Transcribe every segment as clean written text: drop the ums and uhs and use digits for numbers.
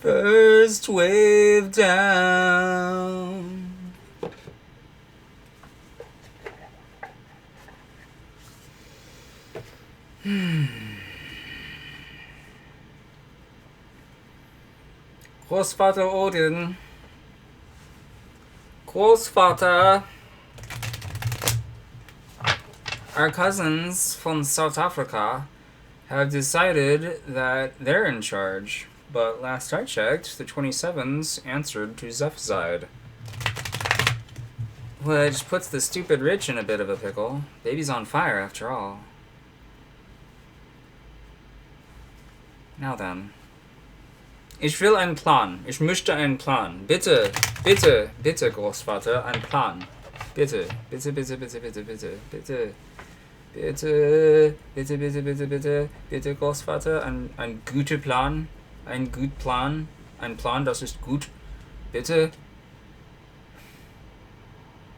First wave down. Großvater Odin. Großvater. Our cousins from South Africa have decided that they're in charge. But last I checked, the 27s answered to Zephzide. Which puts the stupid rich in a bit of a pickle. Baby's on fire, after all. Now then. Ich will einen Plan. Ich möchte einen Plan. Bitte, bitte, bitte, Großvater, einen Plan. Bitte, bitte, bitte, bitte, bitte, bitte, bitte. Bitte, bitte, bitte, bitte, bitte, bitte, Großvater, ein guter Plan. Ein gut Plan. Ein Plan, das ist gut. Bitte.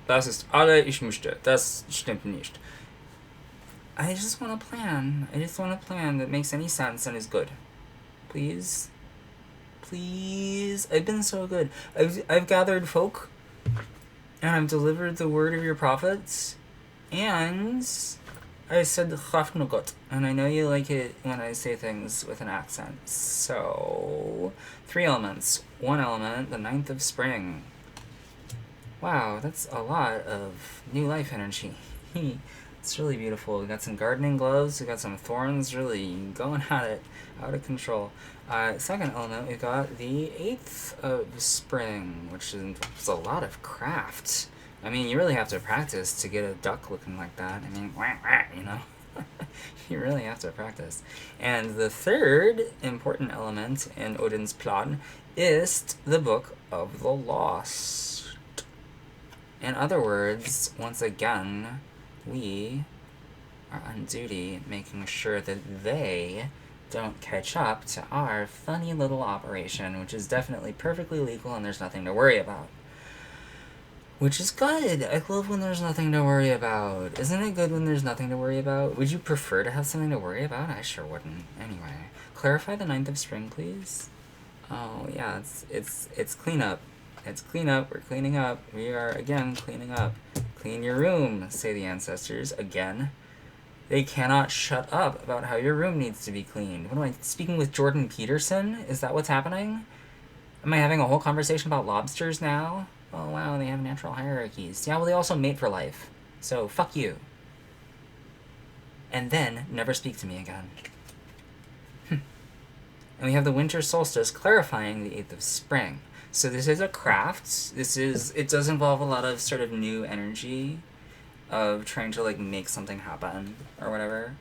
Das ist alle ich möchte. Das stimmt nicht. I just want a plan. I just want a plan that makes any sense and is good. Please. Please. I've been so good. I've gathered folk. And I've delivered the word of your prophets. And I said Chafnugot. And I know you like it when I say things with an accent. So 3 elements. 1 element, the 9th of spring. Wow, that's a lot of new life energy. It's really beautiful. We got some gardening gloves. We got some thorns really going at it, out of control. Second element, we got the 8th of spring, which is a lot of craft. I mean, you really have to practice to get a duck looking like that. I mean, you know? You really have to practice. And the third important element in Odin's plan is the Book of the Lost. In other words, once again, we are on duty making sure that they don't catch up to our funny little operation, which is definitely perfectly legal and there's nothing to worry about. Which is good. I love when there's nothing to worry about. Isn't it good when there's nothing to worry about? Would you prefer to have something to worry about? I sure wouldn't. Anyway, clarify the 9th of spring, please. Oh, yeah, it's cleanup. It's cleanup. We're cleaning up. We are, again, cleaning up. Clean your room, say the ancestors, again. They cannot shut up about how your room needs to be cleaned. What am I, speaking with Jordan Peterson? Is that what's happening? Am I having a whole conversation about lobsters now? Oh, wow, they have natural hierarchies. Yeah, well, they also mate for life. So, fuck you. And then, never speak to me again. And we have the winter solstice clarifying the 8th of spring. So this is a craft. It does involve a lot of sort of new energy of trying to, like, make something happen or whatever.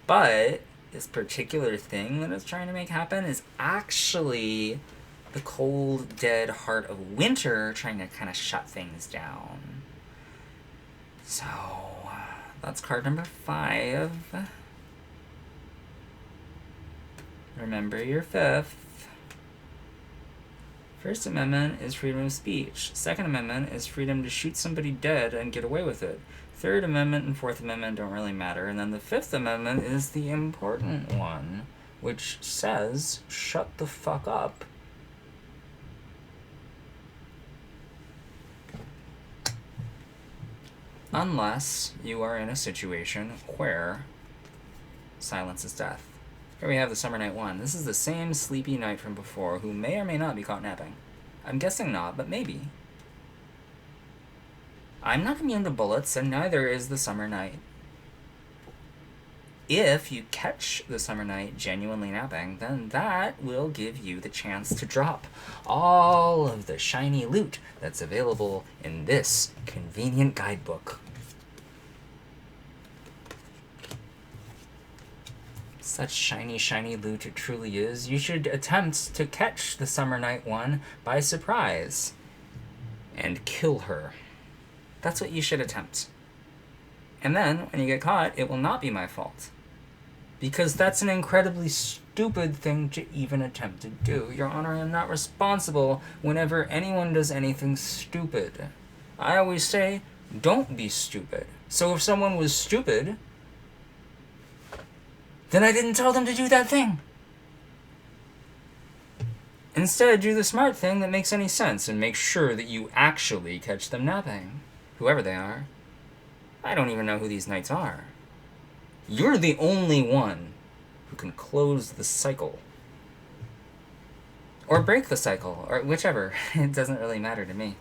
But this particular thing that it's trying to make happen is actually the cold, dead heart of winter trying to kind of shut things down. So, that's card number 5. Remember your 5th. First Amendment is freedom of speech. Second Amendment is freedom to shoot somebody dead and get away with it. Third Amendment and Fourth Amendment don't really matter. And then the Fifth Amendment is the important one, which says, shut the fuck up. Unless you are in a situation where silence is death. Here we have the Summer Night 1. This is the same sleepy knight from before who may or may not be caught napping. I'm guessing not, but maybe. I'm not immune to bullets, and neither is the Summer Night. If you catch the Summer Night genuinely napping, then that will give you the chance to drop all of the shiny loot that's available in this convenient guidebook. Such shiny, shiny loot it truly is. You should attempt to catch the Summer Night one by surprise and kill her. That's what you should attempt. And then, when you get caught, it will not be my fault. Because that's an incredibly stupid thing to even attempt to do. Your Honor, I am not responsible whenever anyone does anything stupid. I always say, don't be stupid. So if someone was stupid, then I didn't tell them to do that thing. Instead, do the smart thing that makes any sense and make sure that you actually catch them napping, whoever they are. I don't even know who these knights are. You're the only one who can close the cycle. Or break the cycle, or whichever. It doesn't really matter to me.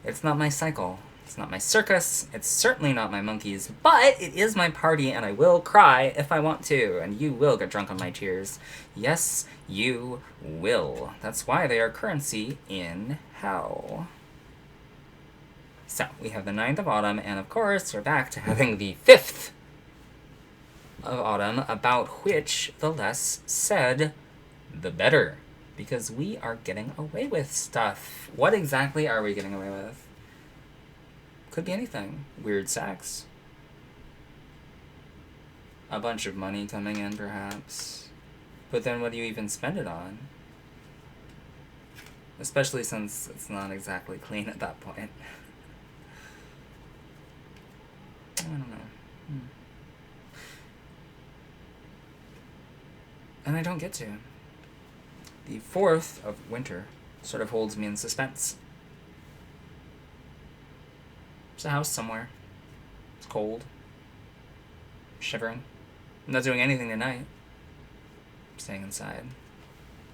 It's not my cycle. It's not my circus. It's certainly not my monkeys. But it is my party, and I will cry if I want to. And you will get drunk on my tears. Yes, you will. That's why they are currency in hell. So, we have the 9th of autumn, and of course, we're back to having the 5th of autumn, about which the less said, the better. Because we are getting away with stuff. What exactly are we getting away with? Could be anything. Weird sex. A bunch of money coming in, perhaps. But then what do you even spend it on? Especially since it's not exactly clean at that point. I don't know. And I don't get to. The 4th of winter sort of holds me in suspense. There's a house somewhere. It's cold. I'm shivering. I'm not doing anything tonight. I'm staying inside.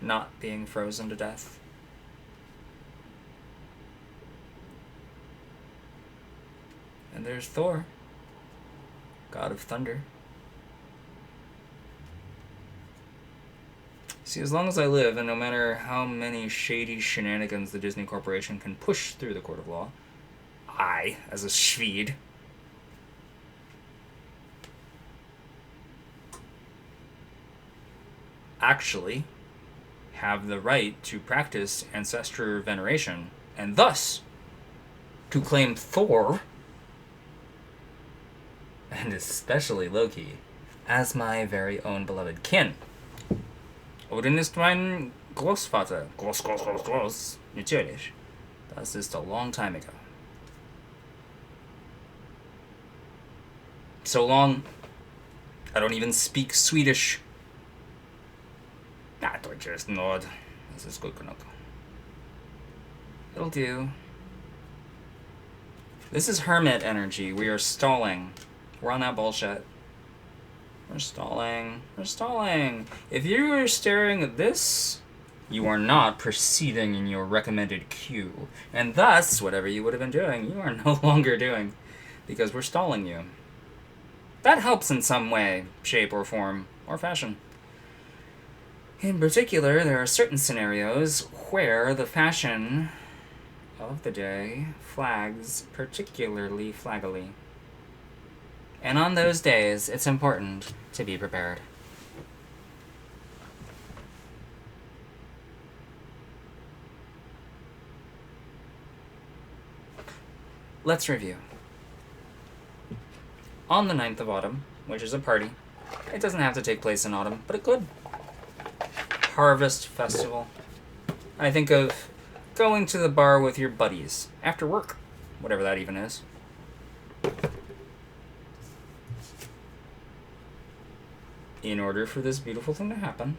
Not being frozen to death. And there's Thor, god of thunder. See, as long as I live, and no matter how many shady shenanigans the Disney Corporation can push through the court of law, I, as a Swede, actually have the right to practice ancestor veneration, and thus to claim Thor, and especially Loki, as my very own beloved kin. Odin ist mein Großvater. Groß. Natürlich. Das ist a long time ago. So long, I don't even speak Swedish. Deutsch ist Nord. Das ist gut genug. It'll do. This is hermit energy. We are stalling. We're on that bullshit. We're stalling. If you are staring at this, you are not proceeding in your recommended queue. And thus, whatever you would have been doing, you are no longer doing. Because we're stalling you. That helps in some way, shape, or form, or fashion. In particular, there are certain scenarios where the fashion of the day flags particularly flaggily. And on those days, it's important to be prepared. Let's review. On the 9th of autumn, which is a party, it doesn't have to take place in autumn, but it could. Harvest festival. I think of going to the bar with your buddies after work, whatever that even is. In order for this beautiful thing to happen,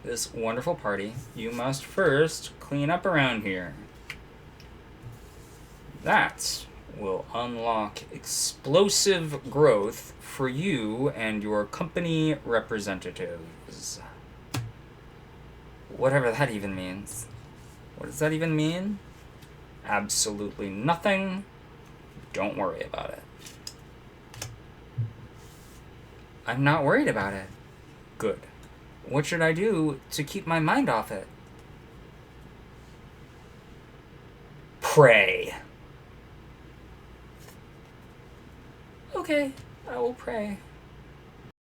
this wonderful party, you must first clean up around here. That will unlock explosive growth for you and your company representatives. Whatever that even means. What does that even mean? Absolutely nothing. Don't worry about it. I'm not worried about it. Good. What should I do to keep my mind off it? Pray. Okay, I will pray.